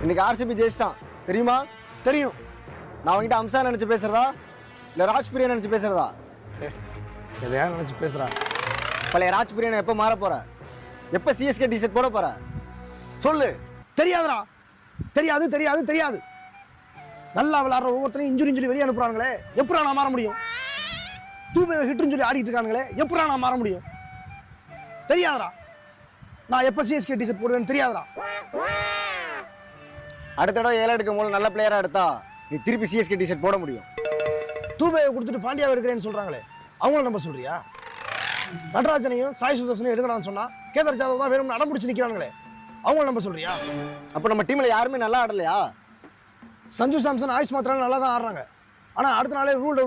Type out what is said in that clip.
இன்னைக்கு ஆர்சிபி ஜெயிச்சிட்டான் தெரியுமா? தெரியும். நான் அவங்ககிட்ட அம்சா நினைச்சு பேசுறதா இல்ல ராஜ்பிரியா நினைச்சு பேசுறதா? எதையா நினைச்சு பேசுறா? பழைய ராஜ்பிரியா எப்ப மாற போற? எப்ப சிஎஸ்கே டிஷர்ட் போட போற? சொல்லு. தெரியாதுடா. தெரியாது தெரியாது தெரியாது. நல்லா விளையாடுற ஒவ்வொருத்தரையும் இன்ஜுரி வெளியே அனுப்புறாங்களே, எப்படா நான் மாற முடியும்? தூபை ஹிட்னு சொல்லி ஆடிட்டு இருக்காங்களே, எப்படா நான் மாற முடியும்? தெரியாதுடா. நான் எப்ப சிஎஸ்கே டிஷர்ட் போடுவேன்னு தெரியாதுடா. அடுத்த தடவை 7 எடுக்கும் போது நல்ல பிளேயரா எடுத்தா நீ திருப்பி சிஎஸ்கே டிஷர்ட் போட முடியும். தூபையை கொடுத்துட்டு பாண்டியாவை எடுக்கிறேன்னு சொல்றாங்களே, அவங்கள நம்ப சொல்றியா? நடராஜனையும் சாய் சுதர்சனையும் எடுக்கணும்னு சொன்னா கேதார் ஜாதவ் தான் வேணும்னு அடம் பிடிச்சு நிக்கிறாங்களே, அவங்கள நம்ப சொல்றியா? அப்ப நம்ம டீம்ல யாருமே நல்லா ஆடலையா? சஞ்சு சாம்சன் ஆயுஷ் மாத்திரம் நல்லா தான் ஆடுறாங்க. ஆனா அடுத்த நாளே ரூல்